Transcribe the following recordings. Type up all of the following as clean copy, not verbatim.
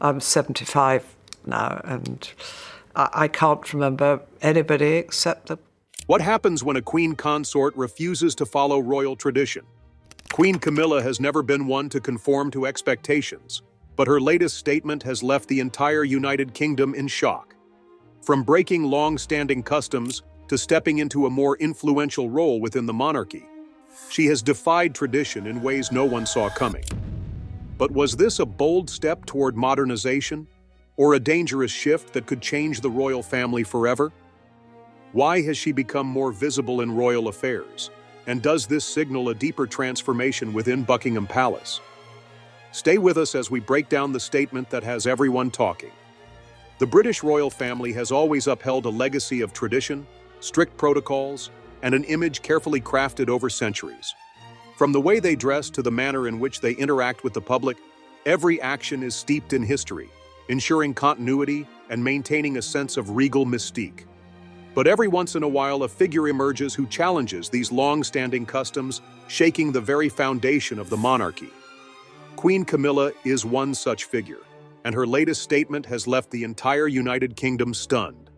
I'm 75 now, and I can't remember anybody except the... What happens when a queen consort refuses to follow royal tradition? Queen Camilla has never been one to conform to expectations, but her latest statement has left the entire United Kingdom in shock. From breaking long-standing customs to stepping into a more influential role within the monarchy, she has defied tradition in ways no one saw coming. But was this a bold step toward modernization, or a dangerous shift that could change the royal family forever? Why has she become more visible in royal affairs? And does this signal a deeper transformation within Buckingham Palace? Stay with us as we break down the statement that has everyone talking. The British royal family has always upheld a legacy of tradition, strict protocols, and an image carefully crafted over centuries. From the way they dress to the manner in which they interact with the public, every action is steeped in history, ensuring continuity and maintaining a sense of regal mystique. But every once in a while, a figure emerges who challenges these long-standing customs, shaking the very foundation of the monarchy. Queen Camilla is one such figure, and her latest statement has left the entire United Kingdom stunned.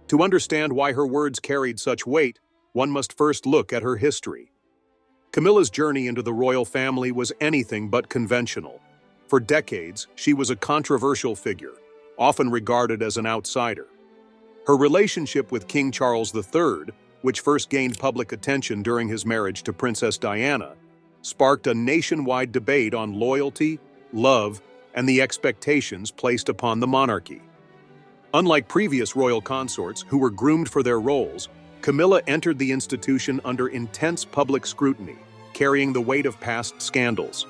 To understand why her words carried such weight, one must first look at her history. Camilla's journey into the royal family was anything but conventional. For decades, she was a controversial figure, often regarded as an outsider. Her relationship with King Charles III, which first gained public attention during his marriage to Princess Diana, sparked a nationwide debate on loyalty, love, and the expectations placed upon the monarchy. Unlike previous royal consorts who were groomed for their roles, Camilla entered the institution under intense public scrutiny, carrying the weight of past scandals.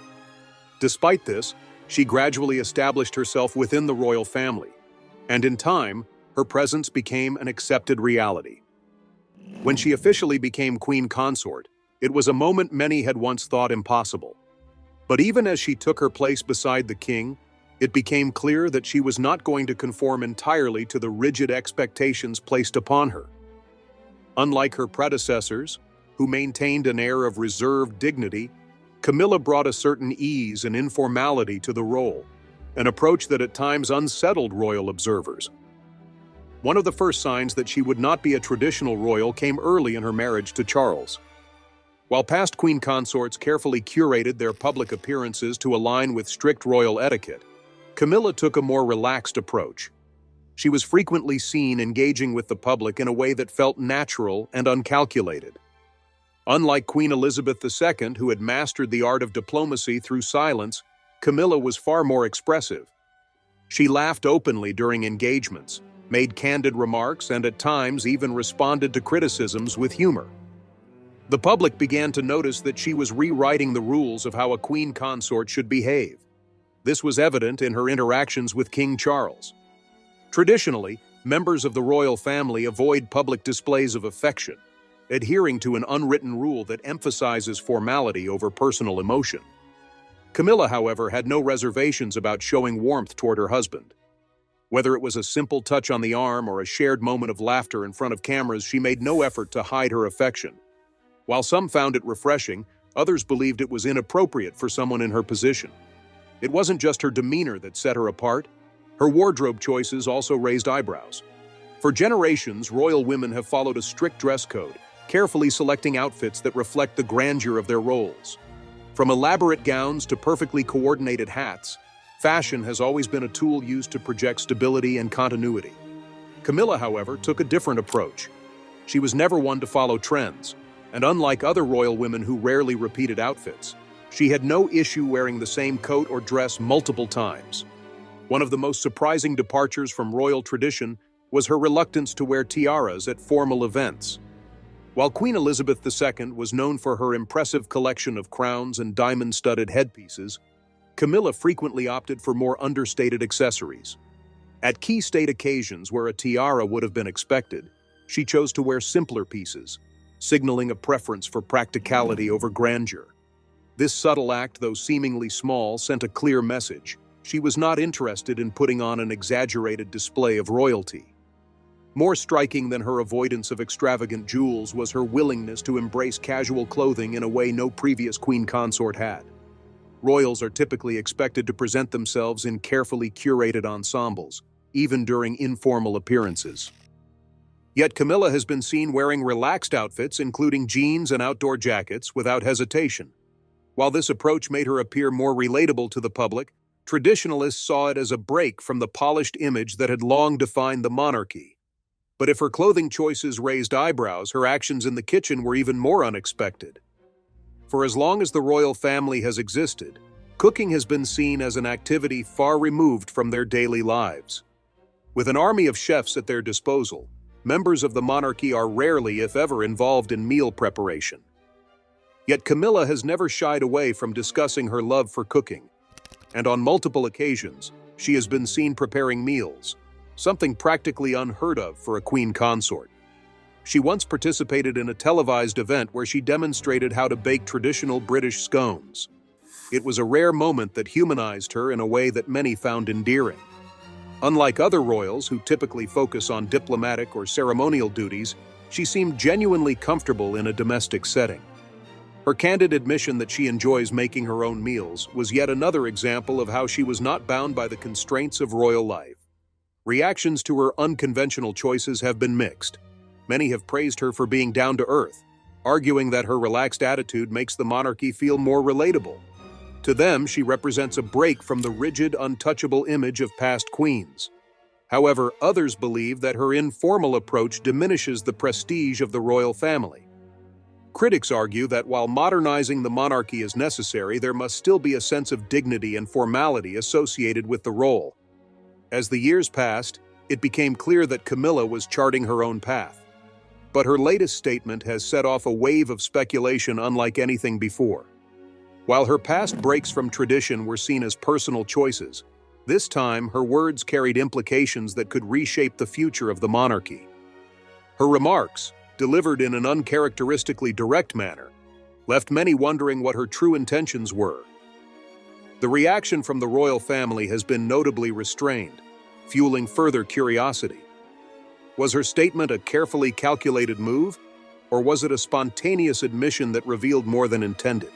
Despite this, she gradually established herself within the royal family, and in time, her presence became an accepted reality. When she officially became Queen Consort, it was a moment many had once thought impossible. But even as she took her place beside the king, it became clear that she was not going to conform entirely to the rigid expectations placed upon her. Unlike her predecessors, who maintained an air of reserved dignity, Camilla brought a certain ease and informality to the role, an approach that at times unsettled royal observers. One of the first signs that she would not be a traditional royal came early in her marriage to Charles. While past queen consorts carefully curated their public appearances to align with strict royal etiquette, Camilla took a more relaxed approach. She was frequently seen engaging with the public in a way that felt natural and uncalculated. Unlike Queen Elizabeth II, who had mastered the art of diplomacy through silence, Camilla was far more expressive. She laughed openly during engagements, made candid remarks, and at times even responded to criticisms with humor. The public began to notice that she was rewriting the rules of how a queen consort should behave. This was evident in her interactions with King Charles. Traditionally, members of the royal family avoid public displays of affection, adhering to an unwritten rule that emphasizes formality over personal emotion. Camilla, however, had no reservations about showing warmth toward her husband. Whether it was a simple touch on the arm or a shared moment of laughter in front of cameras, she made no effort to hide her affection. While some found it refreshing, others believed it was inappropriate for someone in her position. It wasn't just her demeanor that set her apart. Her wardrobe choices also raised eyebrows. For generations, royal women have followed a strict dress code, carefully selecting outfits that reflect the grandeur of their roles. From elaborate gowns to perfectly coordinated hats, fashion has always been a tool used to project stability and continuity. Camilla, however, took a different approach. She was never one to follow trends, and unlike other royal women who rarely repeated outfits, she had no issue wearing the same coat or dress multiple times. One of the most surprising departures from royal tradition was her reluctance to wear tiaras at formal events. While Queen Elizabeth II was known for her impressive collection of crowns and diamond-studded headpieces, Camilla frequently opted for more understated accessories. At key state occasions where a tiara would have been expected, she chose to wear simpler pieces, signaling a preference for practicality over grandeur. This subtle act, though seemingly small, sent a clear message. She was not interested in putting on an exaggerated display of royalty. More striking than her avoidance of extravagant jewels was her willingness to embrace casual clothing in a way no previous queen consort had. royals are typically expected to present themselves in carefully curated ensembles, even during informal appearances. Yet Camilla has been seen wearing relaxed outfits, including jeans and outdoor jackets, without hesitation. While this approach made her appear more relatable to the public, traditionalists saw it as a break from the polished image that had long defined the monarchy. But if her clothing choices raised eyebrows, her actions in the kitchen were even more unexpected. For as long as the royal family has existed, cooking has been seen as an activity far removed from their daily lives. With an army of chefs at their disposal, members of the monarchy are rarely, if ever, involved in meal preparation. Yet Camilla has never shied away from discussing her love for cooking, and on multiple occasions, she has been seen preparing meals, something practically unheard of for a queen consort. She once participated in a televised event where she demonstrated how to bake traditional British scones. It was a rare moment that humanized her in a way that many found endearing. Unlike other royals who typically focus on diplomatic or ceremonial duties, she seemed genuinely comfortable in a domestic setting. Her candid admission that she enjoys making her own meals was yet another example of how she was not bound by the constraints of royal life. Reactions to her unconventional choices have been mixed. Many have praised her for being down to earth, arguing that her relaxed attitude makes the monarchy feel more relatable. To them, she represents a break from the rigid, untouchable image of past queens. However, others believe that her informal approach diminishes the prestige of the royal family. Critics argue that while modernizing the monarchy is necessary, there must still be a sense of dignity and formality associated with the role. As the years passed, it became clear that Camilla was charting her own path. But her latest statement has set off a wave of speculation unlike anything before. While her past breaks from tradition were seen as personal choices, this time her words carried implications that could reshape the future of the monarchy. Her remarks, delivered in an uncharacteristically direct manner, left many wondering what her true intentions were. The reaction from the royal family has been notably restrained, fueling further curiosity. Was her statement a carefully calculated move, or was it a spontaneous admission that revealed more than intended?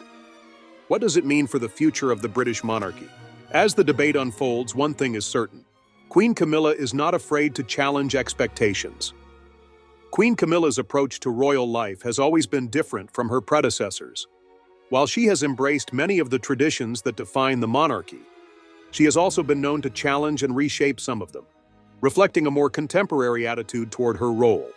What does it mean for the future of the British monarchy? As the debate unfolds, one thing is certain. Queen Camilla is not afraid to challenge expectations. Queen Camilla's approach to royal life has always been different from her predecessors. While she has embraced many of the traditions that define the monarchy, she has also been known to challenge and reshape some of them, reflecting a more contemporary attitude toward her role.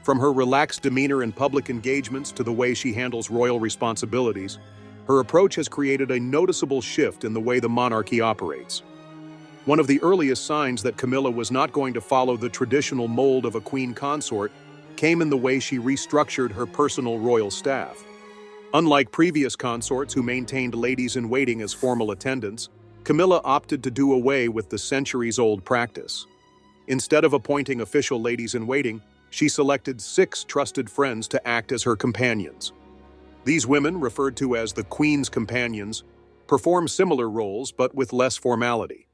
From her relaxed demeanor in public engagements to the way she handles royal responsibilities, her approach has created a noticeable shift in the way the monarchy operates. One of the earliest signs that Camilla was not going to follow the traditional mold of a queen consort came in the way she restructured her personal royal staff. Unlike previous consorts who maintained ladies-in-waiting as formal attendants, Camilla opted to do away with the centuries-old practice. Instead of appointing official ladies-in-waiting, she selected 6 trusted friends to act as her companions. These women, referred to as the Queen's Companions, perform similar roles but with less formality.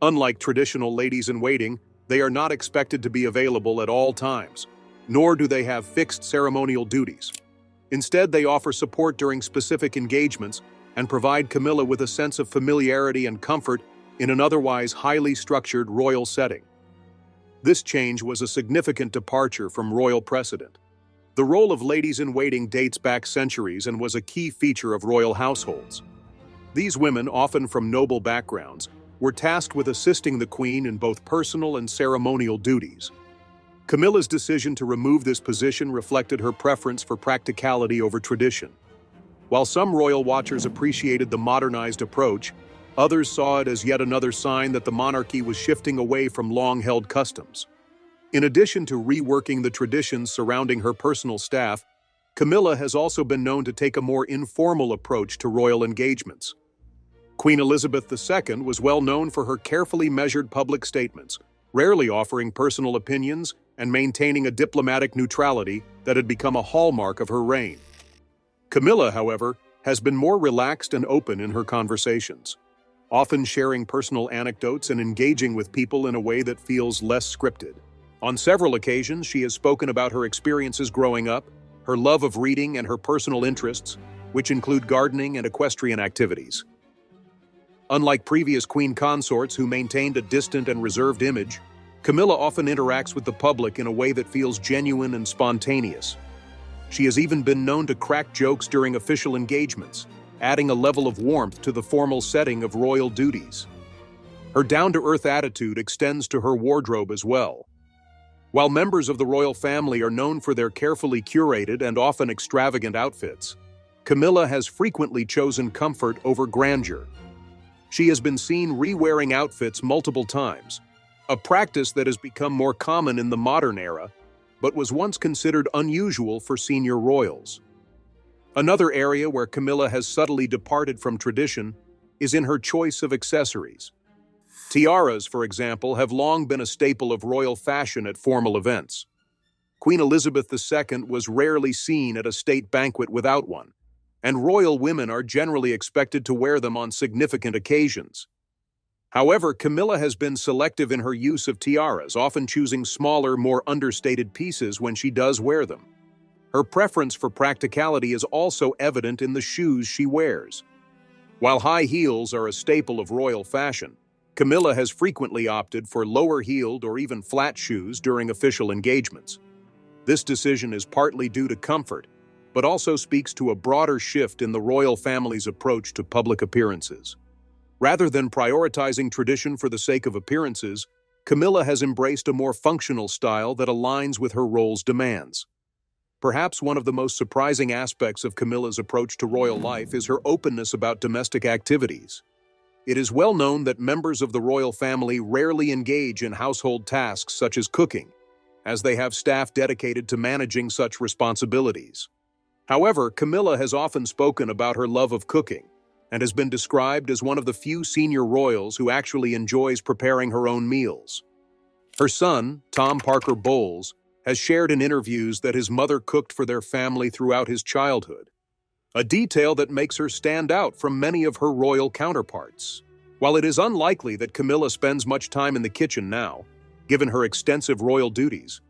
Unlike traditional ladies-in-waiting, they are not expected to be available at all times, nor do they have fixed ceremonial duties. Instead, they offer support during specific engagements and provide Camilla with a sense of familiarity and comfort in an otherwise highly structured royal setting. This change was a significant departure from royal precedent. The role of ladies-in-waiting dates back centuries and was a key feature of royal households. These women, often from noble backgrounds, were tasked with assisting the Queen in both personal and ceremonial duties. Camilla's decision to remove this position reflected her preference for practicality over tradition. While some royal watchers appreciated the modernized approach, others saw it as yet another sign that the monarchy was shifting away from long-held customs. In addition to reworking the traditions surrounding her personal staff, Camilla has also been known to take a more informal approach to royal engagements. Queen Elizabeth II was well known for her carefully measured public statements, rarely offering personal opinions and maintaining a diplomatic neutrality that had become a hallmark of her reign. Camilla, however, has been more relaxed and open in her conversations, often sharing personal anecdotes and engaging with people in a way that feels less scripted. On several occasions, she has spoken about her experiences growing up, her love of reading, and her personal interests, which include gardening and equestrian activities. Unlike previous queen consorts who maintained a distant and reserved image, Camilla often interacts with the public in a way that feels genuine and spontaneous. She has even been known to crack jokes during official engagements, adding a level of warmth to the formal setting of royal duties. Her down-to-earth attitude extends to her wardrobe as well. While members of the royal family are known for their carefully curated and often extravagant outfits, Camilla has frequently chosen comfort over grandeur. She has been seen re-wearing outfits multiple times, a practice that has become more common in the modern era, but was once considered unusual for senior royals. Another area where Camilla has subtly departed from tradition is in her choice of accessories. Tiaras, for example, have long been a staple of royal fashion at formal events. Queen Elizabeth II was rarely seen at a state banquet without one, and royal women are generally expected to wear them on significant occasions. However, Camilla has been selective in her use of tiaras, often choosing smaller, more understated pieces when she does wear them. Her preference for practicality is also evident in the shoes she wears. While high heels are a staple of royal fashion, Camilla has frequently opted for lower-heeled or even flat shoes during official engagements. This decision is partly due to comfort, but also speaks to a broader shift in the royal family's approach to public appearances. Rather than prioritizing tradition for the sake of appearances, Camilla has embraced a more functional style that aligns with her role's demands. Perhaps one of the most surprising aspects of Camilla's approach to royal life is her openness about domestic activities. It is well known that members of the royal family rarely engage in household tasks such as cooking, as they have staff dedicated to managing such responsibilities. However, Camilla has often spoken about her love of cooking, and has been described as one of the few senior royals who actually enjoys preparing her own meals. Her son, Tom Parker Bowles, has shared in interviews that his mother cooked for their family throughout his childhood, a detail that makes her stand out from many of her royal counterparts. While it is unlikely that Camilla spends much time in the kitchen now, given her extensive royal duties,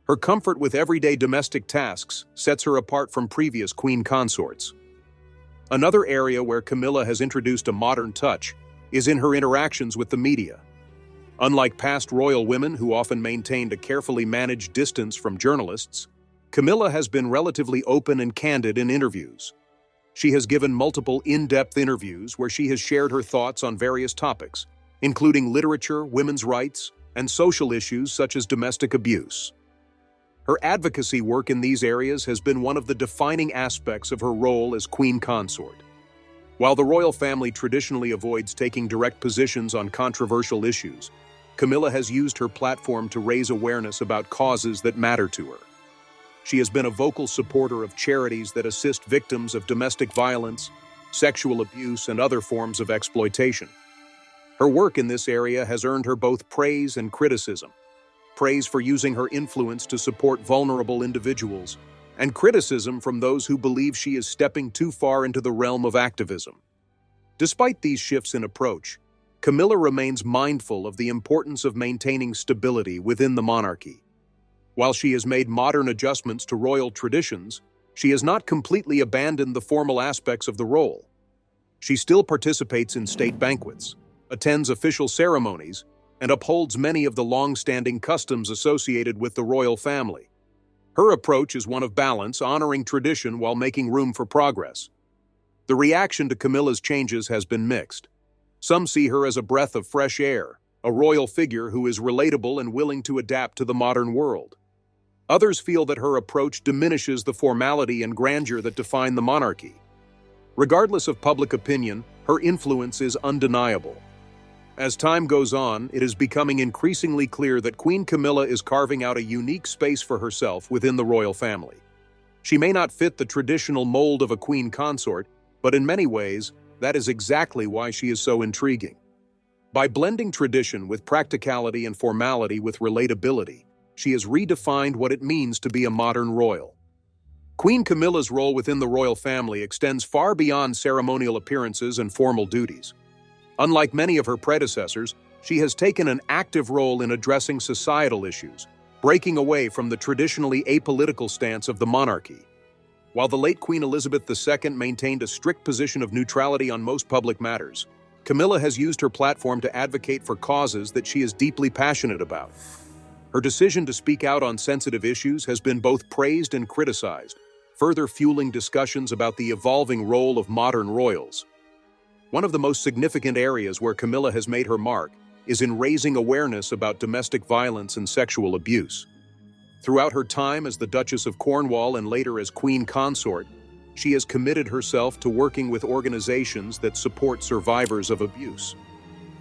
her comfort with everyday domestic tasks sets her apart from previous queen consorts. Another area where Camilla has introduced a modern touch is in her interactions with the media. Unlike past royal women who often maintained a carefully managed distance from journalists, Camilla has been relatively open and candid in interviews. She has given multiple in-depth interviews where she has shared her thoughts on various topics, including literature, women's rights, and social issues such as domestic abuse. Her advocacy work in these areas has been one of the defining aspects of her role as queen consort. While the royal family traditionally avoids taking direct positions on controversial issues, Camilla has used her platform to raise awareness about causes that matter to her. She has been a vocal supporter of charities that assist victims of domestic violence, sexual abuse, and other forms of exploitation. Her work in this area has earned her both praise and criticism. Praise for using her influence to support vulnerable individuals, and criticism from those who believe she is stepping too far into the realm of activism. Despite these shifts in approach, Camilla remains mindful of the importance of maintaining stability within the monarchy. While she has made modern adjustments to royal traditions, she has not completely abandoned the formal aspects of the role. She still participates in state banquets, attends official ceremonies, and upholds many of the long-standing customs associated with the royal family. Her approach is one of balance, honoring tradition while making room for progress. The reaction to Camilla's changes has been mixed. Some see her as a breath of fresh air, a royal figure who is relatable and willing to adapt to the modern world. Others feel that her approach diminishes the formality and grandeur that define the monarchy. Regardless of public opinion, her influence is undeniable. As time goes on, it is becoming increasingly clear that Queen Camilla is carving out a unique space for herself within the royal family. She may not fit the traditional mold of a queen consort, but in many ways, that is exactly why she is so intriguing. By blending tradition with practicality and formality with relatability, she has redefined what it means to be a modern royal. Queen Camilla's role within the royal family extends far beyond ceremonial appearances and formal duties. Unlike many of her predecessors, she has taken an active role in addressing societal issues, breaking away from the traditionally apolitical stance of the monarchy. While the late Queen Elizabeth II maintained a strict position of neutrality on most public matters, Camilla has used her platform to advocate for causes that she is deeply passionate about. Her decision to speak out on sensitive issues has been both praised and criticized, further fueling discussions about the evolving role of modern royals. One of the most significant areas where Camilla has made her mark is in raising awareness about domestic violence and sexual abuse. Throughout her time as the Duchess of Cornwall and later as Queen Consort, she has committed herself to working with organizations that support survivors of abuse.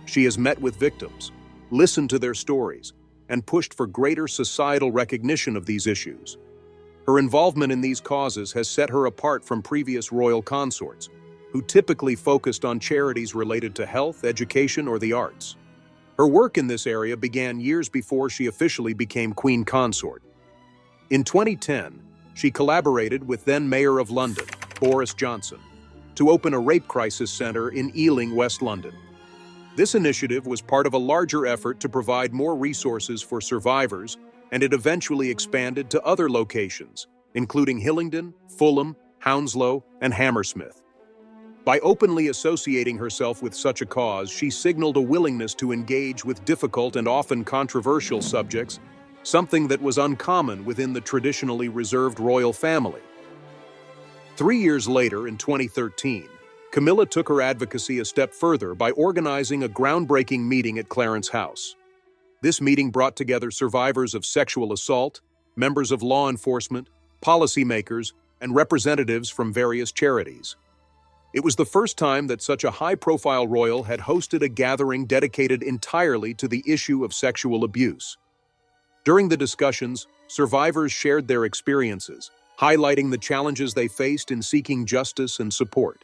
She has met with victims, listened to their stories, and pushed for greater societal recognition of these issues. Her involvement in these causes has set her apart from previous royal consorts, who typically focused on charities related to health, education, or the arts. Her work in this area began years before she officially became Queen Consort. In 2010, she collaborated with then Mayor of London, Boris Johnson, to open a rape crisis center in Ealing, West London. This initiative was part of a larger effort to provide more resources for survivors, and it eventually expanded to other locations, including Hillingdon, Fulham, Hounslow, and Hammersmith. By openly associating herself with such a cause, she signaled a willingness to engage with difficult and often controversial subjects, something that was uncommon within the traditionally reserved royal family. 3 years later, in 2013, Camilla took her advocacy a step further by organizing a groundbreaking meeting at Clarence House. This meeting brought together survivors of sexual assault, members of law enforcement, policymakers, and representatives from various charities. It was the first time that such a high-profile royal had hosted a gathering dedicated entirely to the issue of sexual abuse. During the discussions, survivors shared their experiences, highlighting the challenges they faced in seeking justice and support.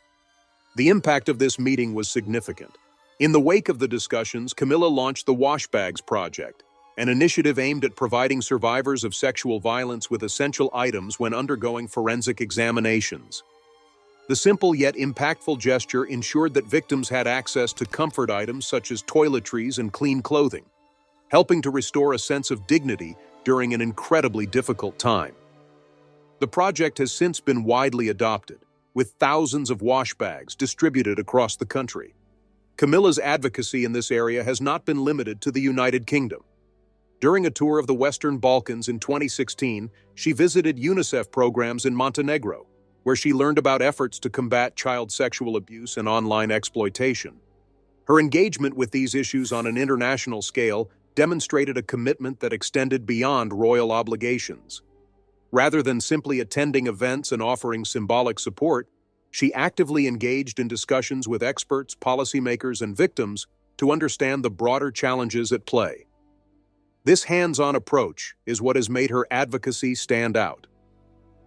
The impact of this meeting was significant. In the wake of the discussions, Camilla launched the Wash Bags Project, an initiative aimed at providing survivors of sexual violence with essential items when undergoing forensic examinations. The simple yet impactful gesture ensured that victims had access to comfort items such as toiletries and clean clothing, helping to restore a sense of dignity during an incredibly difficult time. The project has since been widely adopted, with thousands of wash bags distributed across the country. Camilla's advocacy in this area has not been limited to the United Kingdom. During a tour of the Western Balkans in 2016, she visited UNICEF programs in Montenegro, where she learned about efforts to combat child sexual abuse and online exploitation. Her engagement with these issues on an international scale demonstrated a commitment that extended beyond royal obligations. Rather than simply attending events and offering symbolic support, she actively engaged in discussions with experts, policymakers, and victims to understand the broader challenges at play. This hands-on approach is what has made her advocacy stand out.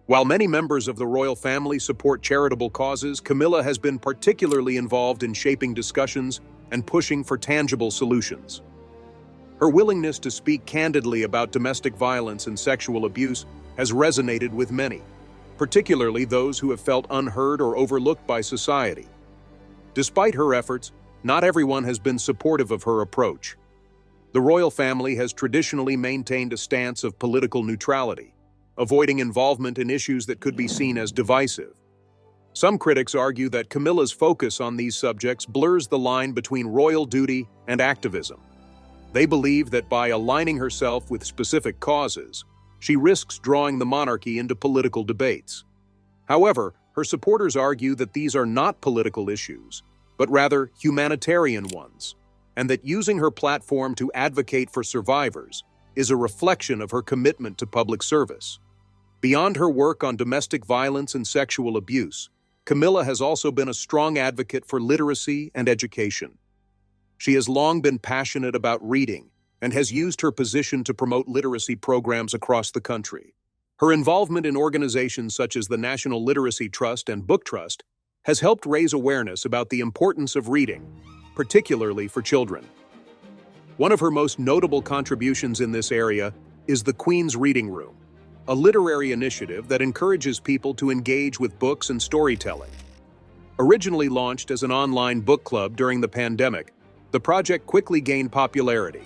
While many members of the royal family support charitable causes, Camilla has been particularly involved in shaping discussions and pushing for tangible solutions. Her willingness to speak candidly about domestic violence and sexual abuse has resonated with many, particularly those who have felt unheard or overlooked by society. Despite her efforts, not everyone has been supportive of her approach. The royal family has traditionally maintained a stance of political neutrality, avoiding involvement in issues that could be seen as divisive. Some critics argue that Camilla's focus on these subjects blurs the line between royal duty and activism. They believe that by aligning herself with specific causes, she risks drawing the monarchy into political debates. However, her supporters argue that these are not political issues, but rather humanitarian ones, and that using her platform to advocate for survivors is a reflection of her commitment to public service. Beyond her work on domestic violence and sexual abuse, Camilla has also been a strong advocate for literacy and education. She has long been passionate about reading and has used her position to promote literacy programs across the country. Her involvement in organizations such as the National Literacy Trust and Book Trust has helped raise awareness about the importance of reading, particularly for children. One of her most notable contributions in this area is the Queen's Reading Room, a literary initiative that encourages people to engage with books and storytelling. Originally launched as an online book club during the pandemic, the project quickly gained popularity,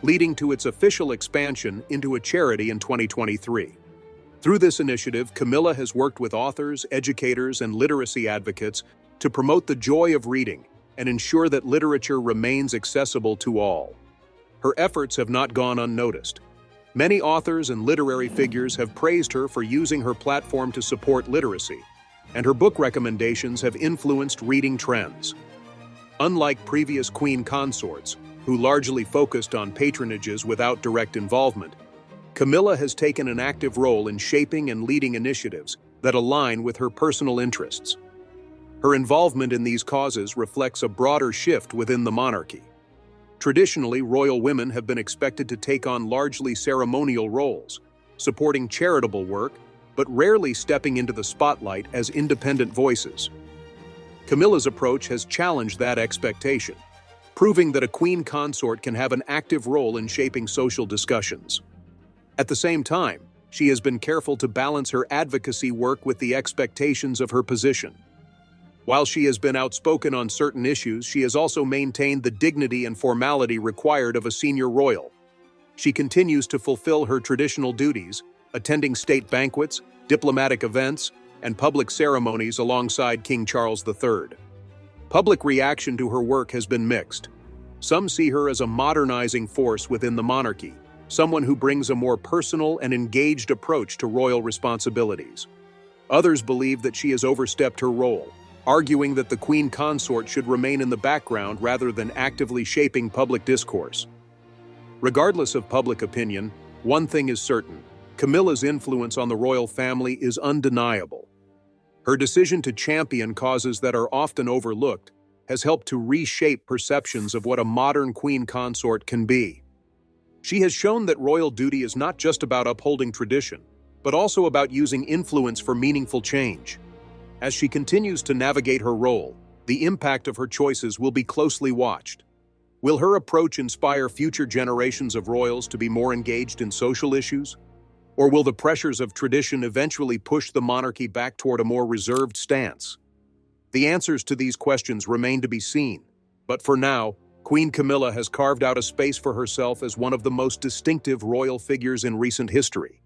leading to its official expansion into a charity in 2023. Through this initiative, Camilla has worked with authors, educators, and literacy advocates to promote the joy of reading and ensure that literature remains accessible to all. Her efforts have not gone unnoticed. Many authors and literary figures have praised her for using her platform to support literacy, and her book recommendations have influenced reading trends. Unlike previous Queen Consorts, who largely focused on patronages without direct involvement, Camilla has taken an active role in shaping and leading initiatives that align with her personal interests. Her involvement in these causes reflects a broader shift within the monarchy. Traditionally, royal women have been expected to take on largely ceremonial roles, supporting charitable work, but rarely stepping into the spotlight as independent voices. Camilla's approach has challenged that expectation, proving that a queen consort can have an active role in shaping social discussions. At the same time, she has been careful to balance her advocacy work with the expectations of her position. While she has been outspoken on certain issues, she has also maintained the dignity and formality required of a senior royal. She continues to fulfill her traditional duties, attending state banquets, diplomatic events, and public ceremonies alongside King Charles III. Public reaction to her work has been mixed. Some see her as a modernizing force within the monarchy, someone who brings a more personal and engaged approach to royal responsibilities. Others believe that she has overstepped her role, arguing that the Queen Consort should remain in the background rather than actively shaping public discourse. Regardless of public opinion, one thing is certain: Camilla's influence on the royal family is undeniable. Her decision to champion causes that are often overlooked has helped to reshape perceptions of what a modern queen consort can be. She has shown that royal duty is not just about upholding tradition, but also about using influence for meaningful change. As she continues to navigate her role, the impact of her choices will be closely watched. Will her approach inspire future generations of royals to be more engaged in social issues? Or will the pressures of tradition eventually push the monarchy back toward a more reserved stance? The answers to these questions remain to be seen, but for now, Queen Camilla has carved out a space for herself as one of the most distinctive royal figures in recent history.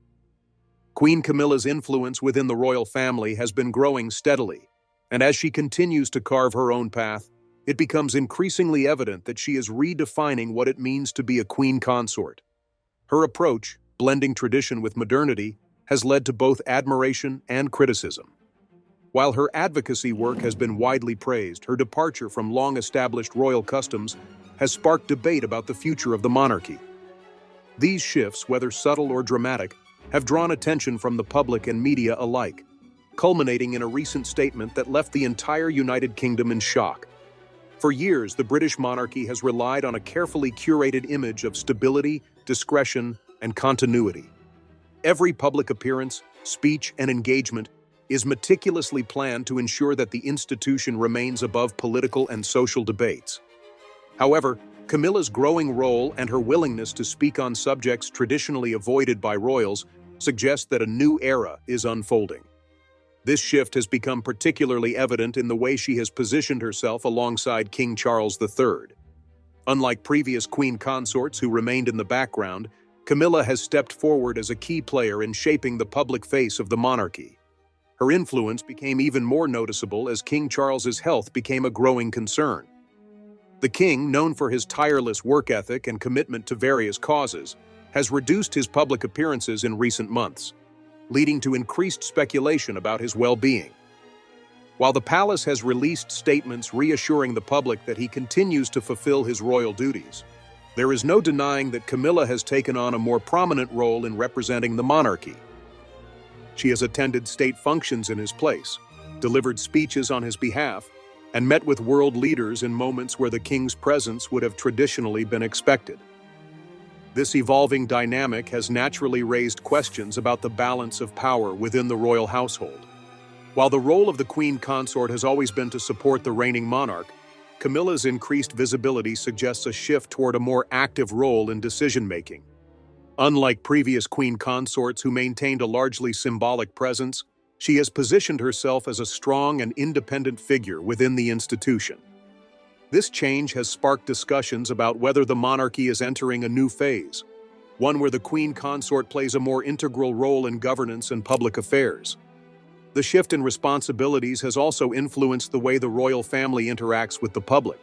Queen Camilla's influence within the royal family has been growing steadily, and as she continues to carve her own path, it becomes increasingly evident that she is redefining what it means to be a queen consort. Her approach, blending tradition with modernity, has led to both admiration and criticism. While her advocacy work has been widely praised, her departure from long-established royal customs has sparked debate about the future of the monarchy. These shifts, whether subtle or dramatic, have drawn attention from the public and media alike, culminating in a recent statement that left the entire United Kingdom in shock. For years, the British monarchy has relied on a carefully curated image of stability, discretion, and continuity. Every public appearance, speech, and engagement is meticulously planned to ensure that the institution remains above political and social debates. However, Camilla's growing role and her willingness to speak on subjects traditionally avoided by royals suggest that a new era is unfolding. This shift has become particularly evident in the way she has positioned herself alongside King Charles III. Unlike previous queen consorts who remained in the background, Camilla has stepped forward as a key player in shaping the public face of the monarchy. Her influence became even more noticeable as King Charles's health became a growing concern. The king, known for his tireless work ethic and commitment to various causes, has reduced his public appearances in recent months, leading to increased speculation about his well-being. While the palace has released statements reassuring the public that he continues to fulfill his royal duties, there is no denying that Camilla has taken on a more prominent role in representing the monarchy. She has attended state functions in his place, delivered speeches on his behalf, and met with world leaders in moments where the king's presence would have traditionally been expected. This evolving dynamic has naturally raised questions about the balance of power within the royal household. While the role of the queen consort has always been to support the reigning monarch, Camilla's increased visibility suggests a shift toward a more active role in decision-making. Unlike previous queen consorts who maintained a largely symbolic presence, she has positioned herself as a strong and independent figure within the institution. This change has sparked discussions about whether the monarchy is entering a new phase, one where the Queen Consort plays a more integral role in governance and public affairs. The shift in responsibilities has also influenced the way the royal family interacts with the public.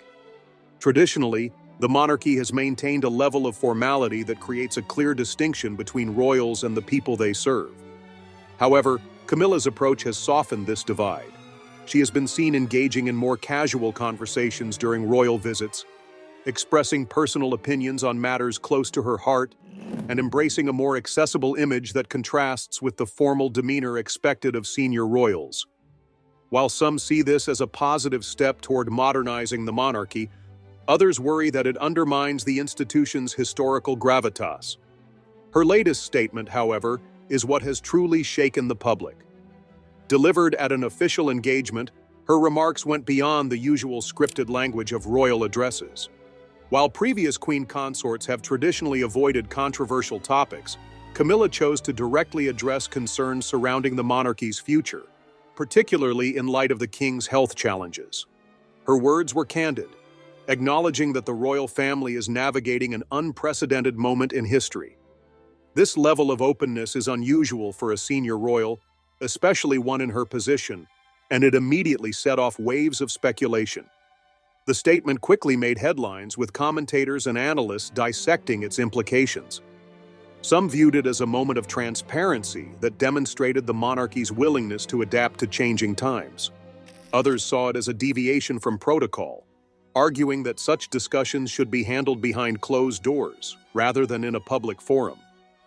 Traditionally, the monarchy has maintained a level of formality that creates a clear distinction between royals and the people they serve. However, Camilla's approach has softened this divide. She has been seen engaging in more casual conversations during royal visits, expressing personal opinions on matters close to her heart, and embracing a more accessible image that contrasts with the formal demeanor expected of senior royals. While some see this as a positive step toward modernizing the monarchy, others worry that it undermines the institution's historical gravitas. Her latest statement, however, is what has truly shaken the public. Delivered at an official engagement, her remarks went beyond the usual scripted language of royal addresses. While previous Queen Consorts have traditionally avoided controversial topics, Camilla chose to directly address concerns surrounding the monarchy's future, particularly in light of the king's health challenges. Her words were candid, acknowledging that the royal family is navigating an unprecedented moment in history. This level of openness is unusual for a senior royal, especially one in her position, and it immediately set off waves of speculation. The statement quickly made headlines, with commentators and analysts dissecting its implications. Some viewed it as a moment of transparency that demonstrated the monarchy's willingness to adapt to changing times. Others saw it as a deviation from protocol, arguing that such discussions should be handled behind closed doors rather than in a public forum.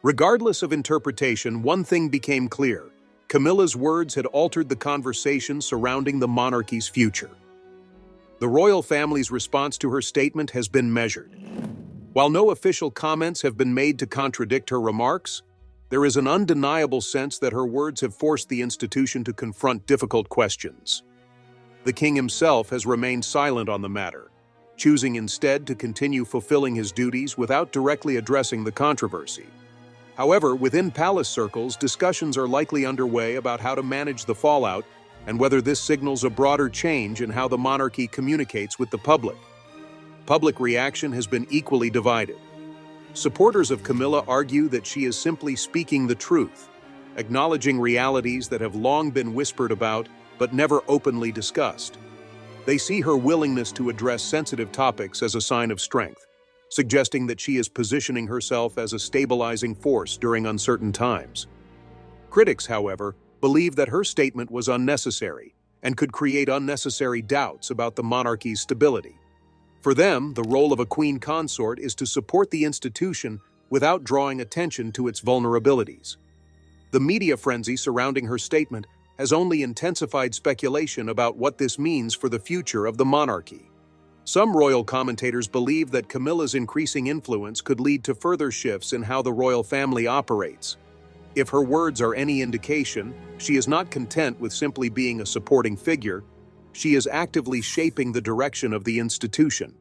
Regardless of interpretation, one thing became clear: Camilla's words had altered the conversation surrounding the monarchy's future. The royal family's response to her statement has been measured. While no official comments have been made to contradict her remarks, there is an undeniable sense that her words have forced the institution to confront difficult questions. The king himself has remained silent on the matter, choosing instead to continue fulfilling his duties without directly addressing the controversy. However, within palace circles, discussions are likely underway about how to manage the fallout and whether this signals a broader change in how the monarchy communicates with the public. Public reaction has been equally divided. Supporters of Camilla argue that she is simply speaking the truth, acknowledging realities that have long been whispered about but never openly discussed. They see her willingness to address sensitive topics as a sign of strength, suggesting that she is positioning herself as a stabilizing force during uncertain times. Critics, however, believe that her statement was unnecessary and could create unnecessary doubts about the monarchy's stability. For them, the role of a queen consort is to support the institution without drawing attention to its vulnerabilities. The media frenzy surrounding her statement has only intensified speculation about what this means for the future of the monarchy. Some royal commentators believe that Camilla's increasing influence could lead to further shifts in how the royal family operates. If her words are any indication, she is not content with simply being a supporting figure. She is actively shaping the direction of the institution.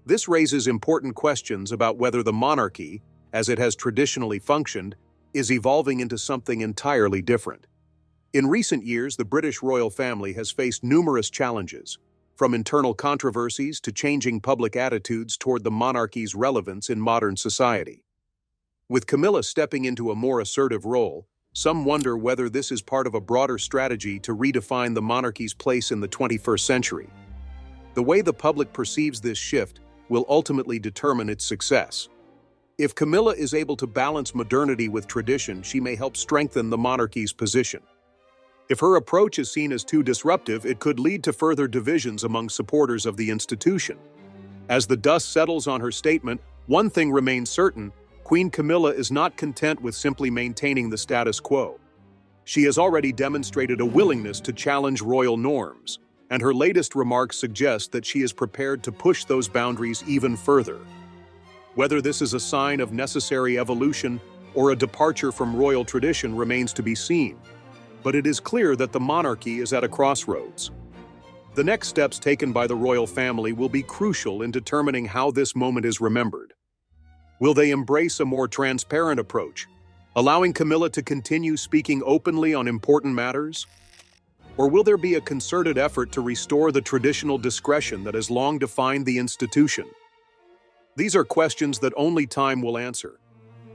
This raises important questions about whether the monarchy, as it has traditionally functioned, is evolving into something entirely different. In recent years, the British royal family has faced numerous challenges, from internal controversies to changing public attitudes toward the monarchy's relevance in modern society. With Camilla stepping into a more assertive role, some wonder whether this is part of a broader strategy to redefine the monarchy's place in the 21st century. The way the public perceives this shift will ultimately determine its success. If Camilla is able to balance modernity with tradition, she may help strengthen the monarchy's position. If her approach is seen as too disruptive, it could lead to further divisions among supporters of the institution. As the dust settles on her statement, one thing remains certain: Queen Camilla is not content with simply maintaining the status quo. She has already demonstrated a willingness to challenge royal norms, and her latest remarks suggest that she is prepared to push those boundaries even further. Whether this is a sign of necessary evolution or a departure from royal tradition remains to be seen, but it is clear that the monarchy is at a crossroads. The next steps taken by the royal family will be crucial in determining how this moment is remembered. Will they embrace a more transparent approach, allowing Camilla to continue speaking openly on important matters? Or will there be a concerted effort to restore the traditional discretion that has long defined the institution? These are questions that only time will answer.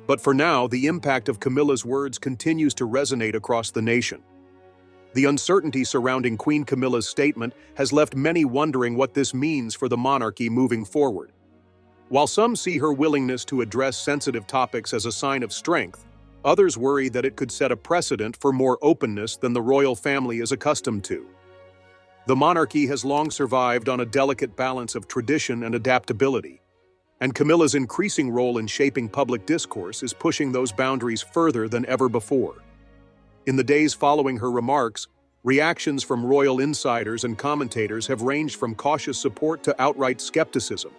But for now, the impact of Camilla's words continues to resonate across the nation. The uncertainty surrounding Queen Camilla's statement has left many wondering what this means for the monarchy moving forward. While some see her willingness to address sensitive topics as a sign of strength, others worry that it could set a precedent for more openness than the royal family is accustomed to. The monarchy has long survived on a delicate balance of tradition and adaptability, and Camilla's increasing role in shaping public discourse is pushing those boundaries further than ever before. In the days following her remarks, reactions from royal insiders and commentators have ranged from cautious support to outright skepticism.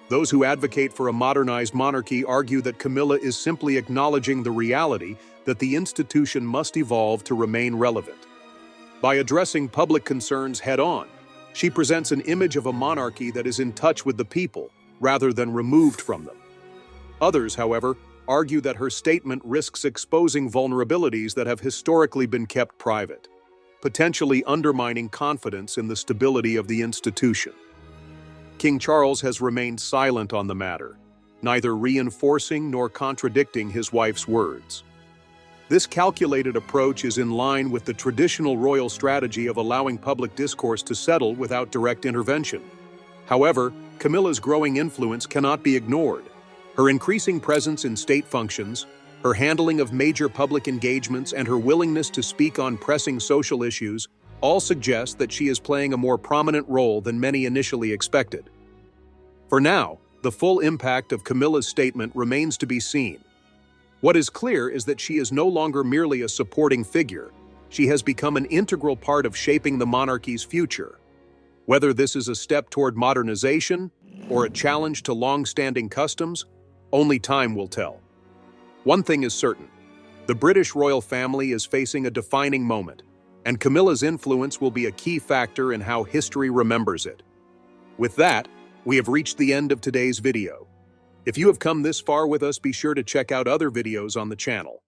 Those who advocate for a modernized monarchy argue that Camilla is simply acknowledging the reality that the institution must evolve to remain relevant. By addressing public concerns head-on, she presents an image of a monarchy that is in touch with the people, rather than removed from them. Others, however, argue that her statement risks exposing vulnerabilities that have historically been kept private, potentially undermining confidence in the stability of the institution. King Charles has remained silent on the matter, neither reinforcing nor contradicting his wife's words. This calculated approach is in line with the traditional royal strategy of allowing public discourse to settle without direct intervention. However, Camilla's growing influence cannot be ignored. Her increasing presence in state functions, her handling of major public engagements, and her willingness to speak on pressing social issues all suggest that she is playing a more prominent role than many initially expected. For now, the full impact of Camilla's statement remains to be seen. What is clear is that she is no longer merely a supporting figure. She has become an integral part of shaping the monarchy's future. Whether this is a step toward modernization or a challenge to long-standing customs, only time will tell. One thing is certain: the British royal family is facing a defining moment, and Camilla's influence will be a key factor in how history remembers it. With that, we have reached the end of today's video. If you have come this far with us, be sure to check out other videos on the channel.